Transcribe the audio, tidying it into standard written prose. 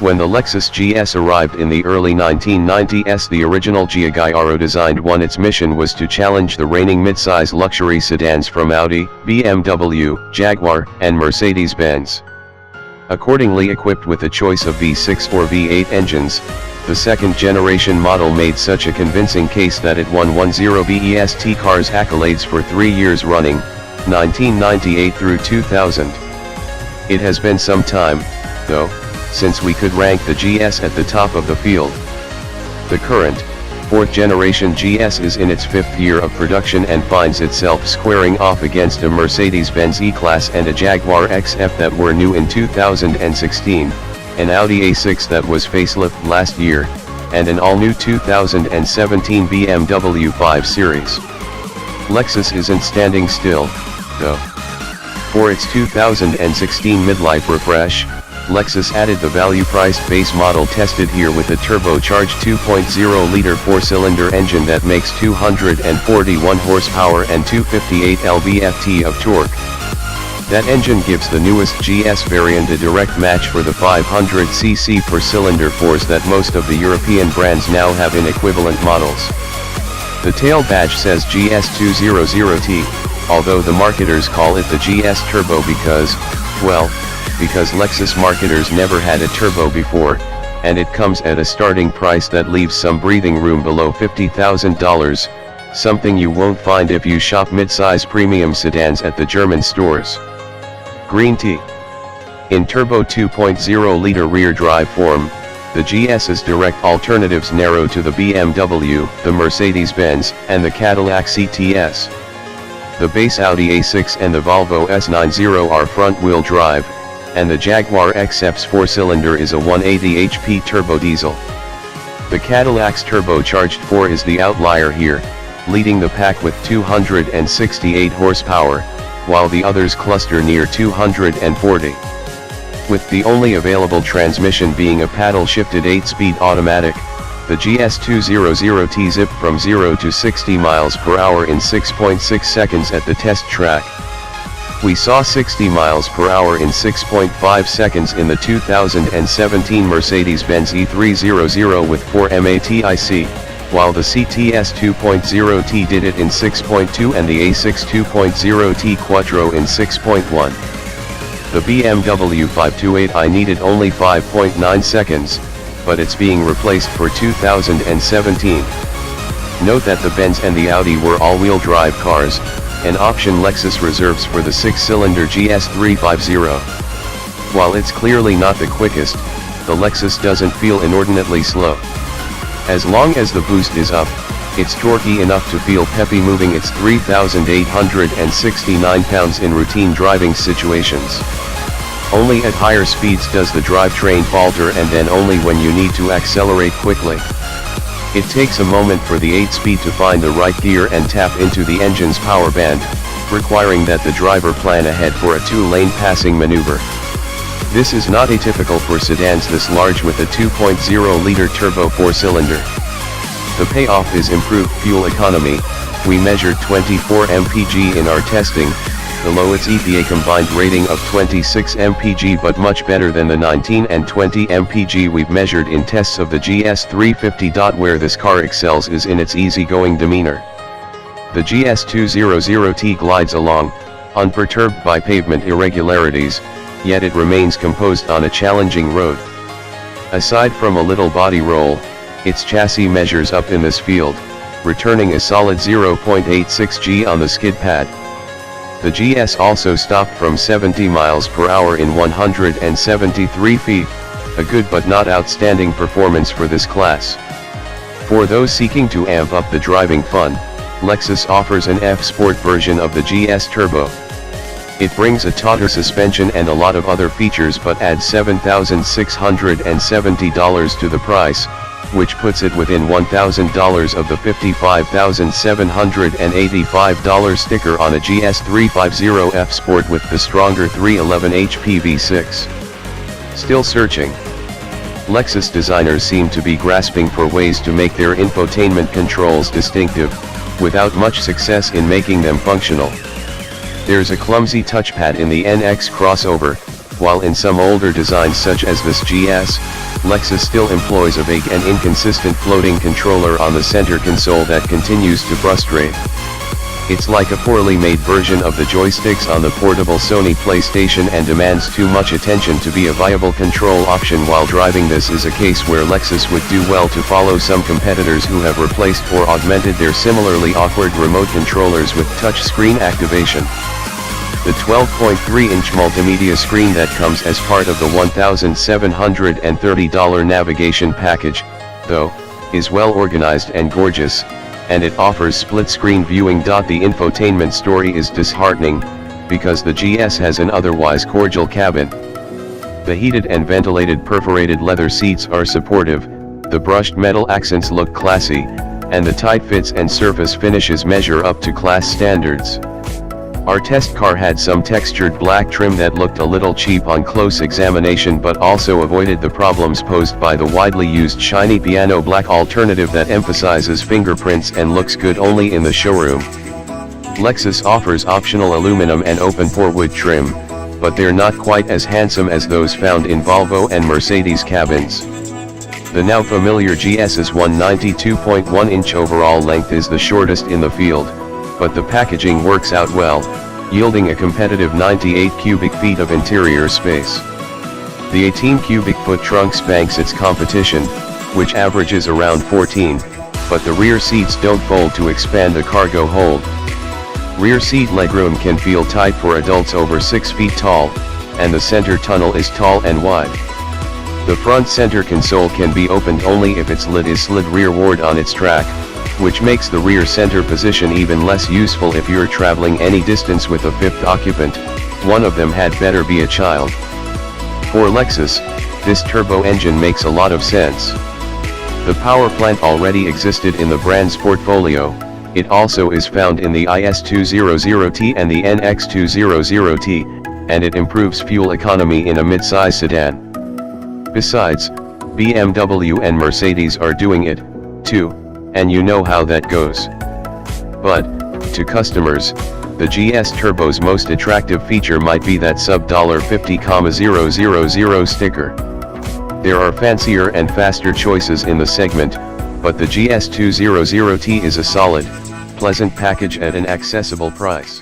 When the Lexus GS arrived in the early 1990s, the original Giugiaro-designed one, its mission was to challenge the reigning midsize luxury sedans from Audi, BMW, Jaguar, and Mercedes-Benz. Accordingly, equipped with a choice of V6 or V8 engines, the second-generation model made such a convincing case that it won 10 BEST Cars accolades for 3 years running, 1998 through 2000. It has been some time, though, since we could rank the GS at the top of the field. The current, 4th generation GS is in its 5th year of production and finds itself squaring off against a Mercedes-Benz E-Class and a Jaguar XF that were new in 2016, an Audi A6 that was facelifted last year, and an all-new 2017 BMW 5 Series. Lexus isn't standing still, though. For its 2016 midlife refresh, Lexus added the value-priced base model tested here with a turbocharged 2.0-liter 4-cylinder engine that makes 241 horsepower and 258 lb-ft of torque. That engine gives the newest GS variant a direct match for the 500cc per cylinder force that most of the European brands now have in equivalent models. The tail badge says GS200t, although the marketers call it the GS Turbo because Lexus marketers never had a turbo before, and it comes at a starting price that leaves some breathing room below $50,000, something you won't find if you shop midsize premium sedans at the German stores. Green tea. In turbo 2.0-liter rear drive form, the GS's direct alternatives narrow to the BMW, the Mercedes-Benz, and the Cadillac CTS. The base Audi A6 and the Volvo S90 are front-wheel drive, and the Jaguar XF's 4-cylinder is a 180 HP turbo diesel. The Cadillac's turbocharged 4 is the outlier here, leading the pack with 268 horsepower, while the others cluster near 240. With the only available transmission being a paddle-shifted 8-speed automatic, the GS200t zipped from 0 to 60 miles per hour in 6.6 seconds at the test track. We saw 60 miles per hour in 6.5 seconds in the 2017 Mercedes-Benz E300 with 4 MATIC, while the CTS 2.0T did it in 6.2 and the A6 2.0T Quattro in 6.1. The BMW 528i needed only 5.9 seconds, but it's being replaced for 2017. Note that the Benz and the Audi were all-wheel drive cars, an option Lexus reserves for the 6-cylinder GS350. While it's clearly not the quickest, the Lexus doesn't feel inordinately slow. As long as the boost is up, it's torquey enough to feel peppy moving its 3,869 pounds in routine driving situations. Only at higher speeds does the drivetrain falter, and then only when you need to accelerate quickly. It takes a moment for the 8-speed to find the right gear and tap into the engine's power band, requiring that the driver plan ahead for a 2-lane passing maneuver. This is not atypical for sedans this large with a 2.0-liter turbo 4-cylinder. The payoff is improved fuel economy. We measured 24 mpg in our testing, below its EPA combined rating of 26 mpg, but much better than the 19 and 20 mpg we've measured in tests of the GS350. Where this car excels is in its easygoing demeanor. The GS200t glides along, unperturbed by pavement irregularities, yet it remains composed on a challenging road. Aside from a little body roll, its chassis measures up in this field, returning a solid 0.86 G on the skid pad. The GS also stopped from 70 miles per hour in 173 feet, a good but not outstanding performance for this class. For those seeking to amp up the driving fun, Lexus offers an F-Sport version of the GS Turbo. It brings a tauter suspension and a lot of other features, but adds $7,670 to the price, which puts it within $1,000 of the $55,785 sticker on a GS350 F Sport with the stronger 311 HP V6. Still searching? Lexus designers seem to be grasping for ways to make their infotainment controls distinctive, without much success in making them functional. There's a clumsy touchpad in the NX crossover, While in some older designs such as this GS, Lexus still employs a vague and inconsistent floating controller on the center console that continues to frustrate. It's like a poorly made version of the joysticks on the portable Sony PlayStation and demands too much attention to be a viable control option while driving. This is a case where Lexus would do well to follow some competitors who have replaced or augmented their similarly awkward remote controllers with touchscreen activation. The 12.3-inch multimedia screen that comes as part of the $1,730 navigation package, though, is well organized and gorgeous, and it offers split-screen viewing. The infotainment story is disheartening, because the GS has an otherwise cordial cabin. The heated and ventilated perforated leather seats are supportive, the brushed metal accents look classy, and the tight fits and surface finishes measure up to class standards. Our test car had some textured black trim that looked a little cheap on close examination, but also avoided the problems posed by the widely used shiny piano black alternative that emphasizes fingerprints and looks good only in the showroom. Lexus offers optional aluminum and open-pore wood trim, but they're not quite as handsome as those found in Volvo and Mercedes cabins. The now familiar GS's 192.1-inch overall length is the shortest in the field, but the packaging works out well, yielding a competitive 98 cubic feet of interior space. The 18 cubic foot trunk spanks its competition, which averages around 14, but the rear seats don't fold to expand the cargo hold. Rear seat legroom can feel tight for adults over 6 feet tall, and the center tunnel is tall and wide. The front center console can be opened only if its lid is slid rearward on its track, which makes the rear center position even less useful if you're traveling any distance with a fifth occupant. One of them had better be a child. For Lexus, this turbo engine makes a lot of sense. The power plant already existed in the brand's portfolio. It also is found in the IS200t and the NX200t, and it improves fuel economy in a mid-size sedan. Besides, BMW and Mercedes are doing it, too, and you know how that goes. But, to customers, the GS Turbo's most attractive feature might be that sub $50,000 sticker. There are fancier and faster choices in the segment, but the GS200t is a solid, pleasant package at an accessible price.